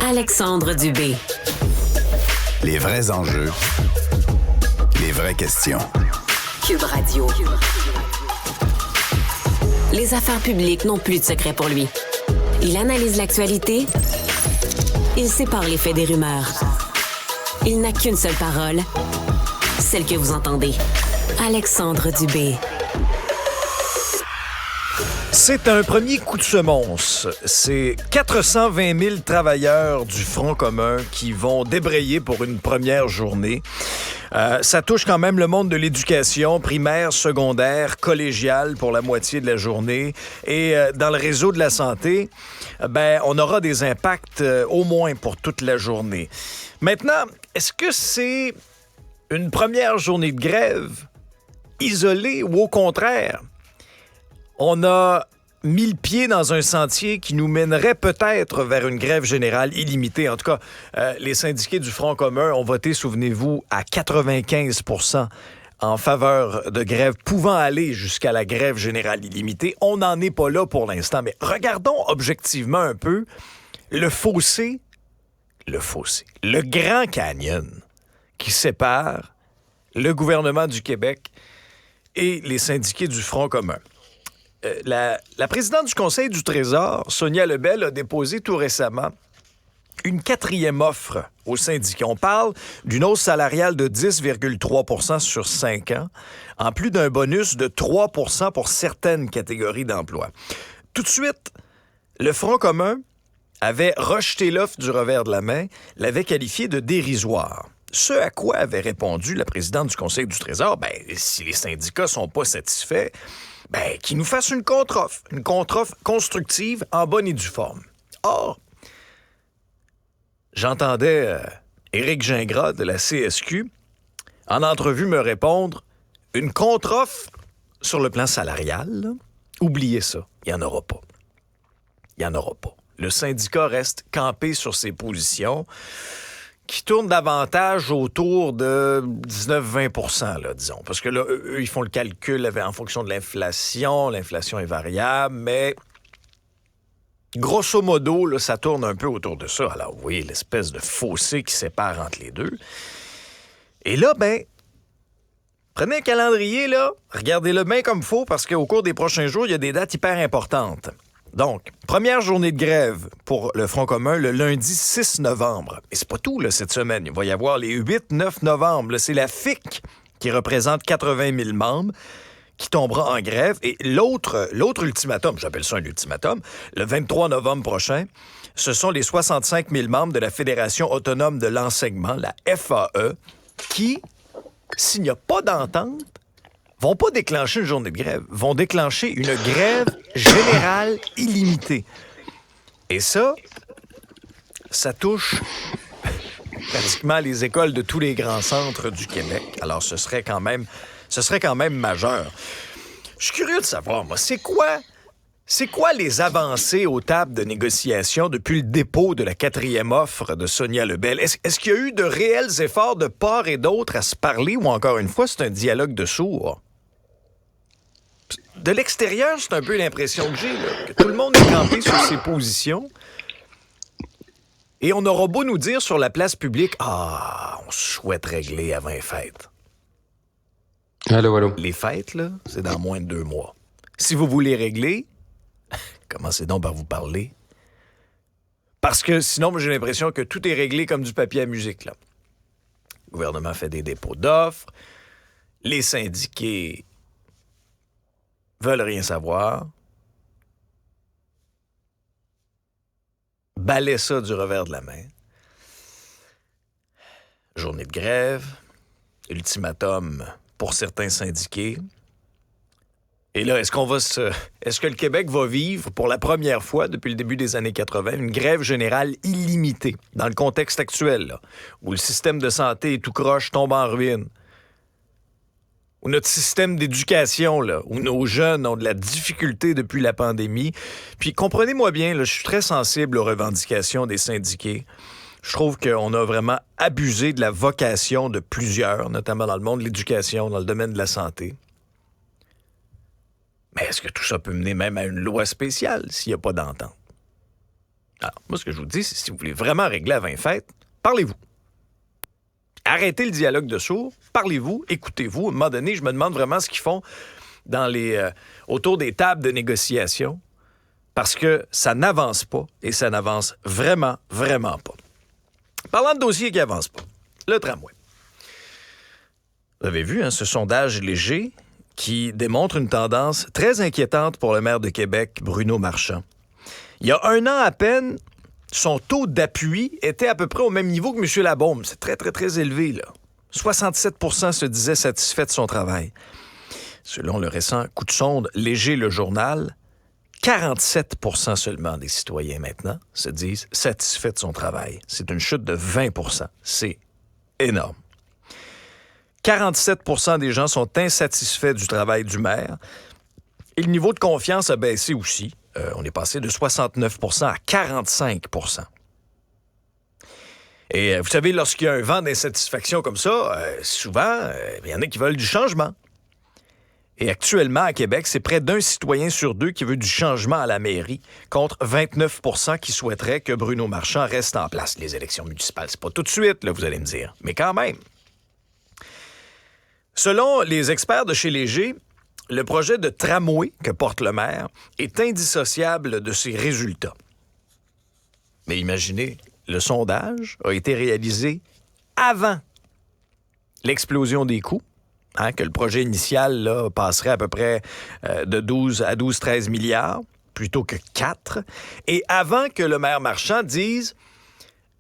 Alexandre Dubé. Les vrais enjeux, les vraies questions. Cube Radio. Les affaires publiques n'ont plus de secret pour lui. Il analyse l'actualité. Il sépare les faits des rumeurs. Il n'a qu'une seule parole, celle que vous entendez. Alexandre Dubé. C'est un premier coup de semonce. C'est 420 000 travailleurs du Front commun qui vont débrayer pour une première journée. Ça touche quand même le monde de l'éducation primaire, secondaire, collégiale pour la moitié de la journée. Et dans le réseau de la santé, on aura des impacts au moins pour toute la journée. Maintenant, est-ce que c'est une première journée de grève isolée ou au contraire, on a mis le pied dans un sentier qui nous mènerait peut-être vers une grève générale illimitée. En tout cas, les syndiqués du Front commun ont voté, souvenez-vous, à 95 % en faveur de grève pouvant aller jusqu'à la grève générale illimitée. On n'en est pas là pour l'instant, mais regardons objectivement un peu le fossé, le Grand Canyon qui sépare le gouvernement du Québec et les syndiqués du Front commun. La présidente du Conseil du Trésor, Sonia Lebel, a déposé tout récemment une 4e offre aux syndicats. On parle d'une hausse salariale de 10,3 % sur 5 ans, en plus d'un bonus de 3 % pour certaines catégories d'emplois. Tout de suite, le Front commun avait rejeté l'offre du revers de la main, l'avait qualifiée de dérisoire. Ce à quoi avait répondu la présidente du Conseil du Trésor, si les syndicats sont pas satisfaits, qu'ils nous fassent une contre-offre constructive en bonne et due forme. Or, j'entendais Éric Gingras de la CSQ en entrevue me répondre une contre-offre sur le plan salarial, là, oubliez ça, il n'y en aura pas. Il n'y en aura pas. Le syndicat reste campé sur ses positions qui tournent davantage autour de 19-20 %, là, disons. Parce que là, eux, ils font le calcul en fonction de l'inflation. L'inflation est variable, mais grosso modo, là, ça tourne un peu autour de ça. Alors, vous voyez l'espèce de fossé qui sépare entre les deux. Et là, prenez un calendrier, là, regardez-le bien comme il faut, parce qu'au cours des prochains jours, il y a des dates hyper importantes. Donc, première journée de grève pour le Front commun le lundi 6 novembre. Et c'est pas tout, là, cette semaine. Il va y avoir les 8-9 novembre. Là, c'est la FIC qui représente 80 000 membres qui tombera en grève. Et l'autre ultimatum, j'appelle ça un ultimatum, le 23 novembre prochain, ce sont les 65 000 membres de la Fédération autonome de l'enseignement, la FAE, qui, s'il n'y a pas d'entente, vont pas déclencher une journée de grève, vont déclencher une grève générale illimitée. Et ça touche pratiquement les écoles de tous les grands centres du Québec. Alors, ce serait quand même majeur. Je suis curieux de savoir, moi, c'est quoi les avancées aux tables de négociation depuis le dépôt de la 4e offre de Sonia Lebel? Est-ce qu'il y a eu de réels efforts de part et d'autre à se parler ou encore une fois, c'est un dialogue de sourds? De l'extérieur, c'est un peu l'impression que j'ai, là, que tout le monde est campé sur ses positions. Et on aura beau nous dire sur la place publique, on souhaite régler avant les fêtes. Allô. Les fêtes, là, c'est dans moins de 2 mois. Si vous voulez régler, commencez donc par vous parler. Parce que sinon, moi, j'ai l'impression que tout est réglé comme du papier à musique, là. Le gouvernement fait des dépôts d'offres. Les syndiqués veulent rien savoir. Balaient ça du revers de la main. Journée de grève. Ultimatum pour certains syndiqués. Et là, est-ce que le Québec va vivre pour la première fois depuis le début des années 80 une grève générale illimitée dans le contexte actuel, là, où le système de santé est tout croche, tombe en ruine, où notre système d'éducation, là, où nos jeunes ont de la difficulté depuis la pandémie. Puis comprenez-moi bien, là, je suis très sensible aux revendications des syndiqués. Je trouve qu'on a vraiment abusé de la vocation de plusieurs, notamment dans le monde de l'éducation, dans le domaine de la santé. Mais est-ce que tout ça peut mener même à une loi spéciale s'il n'y a pas d'entente? Alors, moi, ce que je vous dis, c'est si vous voulez vraiment régler à 20 fêtes, parlez-vous. Arrêtez le dialogue de sourds, parlez-vous, écoutez-vous. À un moment donné, je me demande vraiment ce qu'ils font autour des tables de négociation, parce que ça n'avance pas, et ça n'avance vraiment, vraiment pas. Parlant de dossiers qui n'avancent pas, le tramway. Vous avez vu, ce sondage léger qui démontre une tendance très inquiétante pour le maire de Québec, Bruno Marchand. Il y a 1 an à peine, son taux d'appui était à peu près au même niveau que M. Labaume. C'est très, très, très élevé, là. 67 % se disaient satisfaits de son travail. Selon le récent coup de sonde Léger le journal, 47 % seulement des citoyens maintenant se disent satisfaits de son travail. C'est une chute de 20 %. C'est énorme. 47 % des gens sont insatisfaits du travail du maire. Et le niveau de confiance a baissé aussi. On est passé de 69 % à 45 %. Et vous savez, lorsqu'il y a un vent d'insatisfaction comme ça, souvent, il y en a qui veulent du changement. Et actuellement, à Québec, c'est près d'1 citoyen sur 2 qui veut du changement à la mairie, contre 29 % qui souhaiteraient que Bruno Marchand reste en place. Les élections municipales, c'est pas tout de suite, là, vous allez me dire, mais quand même. Selon les experts de chez Léger, le projet de tramway que porte le maire est indissociable de ses résultats. Mais imaginez, le sondage a été réalisé avant l'explosion des coûts, que le projet initial là, passerait à peu près de 12 à 12-13 milliards, plutôt que 4, et avant que le maire Marchand dise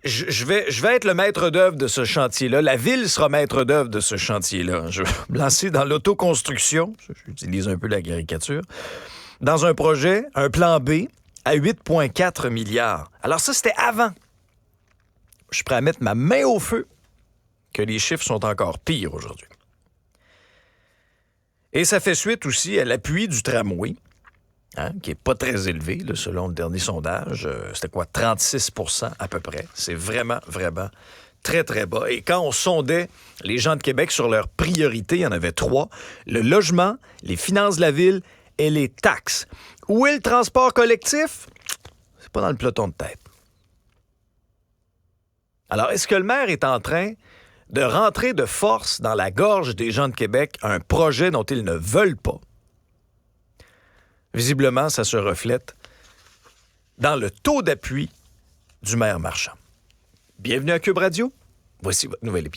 je vais être le maître d'œuvre de ce chantier-là. La ville sera maître d'œuvre de ce chantier-là. Je vais me lancer dans l'autoconstruction, j'utilise un peu la caricature, dans un projet, un plan B, à 8,4 milliards. Alors ça, c'était avant. Je suis prêt à mettre ma main au feu que les chiffres sont encore pires aujourd'hui. Et ça fait suite aussi à l'appui du tramway, qui n'est pas très élevé, là, selon le dernier sondage. C'était quoi, 36 % à peu près. C'est vraiment, vraiment très, très bas. Et quand on sondait les gens de Québec sur leurs priorités, il y en avait 3. Le logement, les finances de la ville et les taxes. Où est le transport collectif? C'est pas dans le peloton de tête. Alors, est-ce que le maire est en train de rentrer de force dans la gorge des gens de Québec un projet dont ils ne veulent pas? Visiblement, ça se reflète dans le taux d'appui du maire Marchand. Bienvenue à Cube Radio. Voici votre nouvel épisode.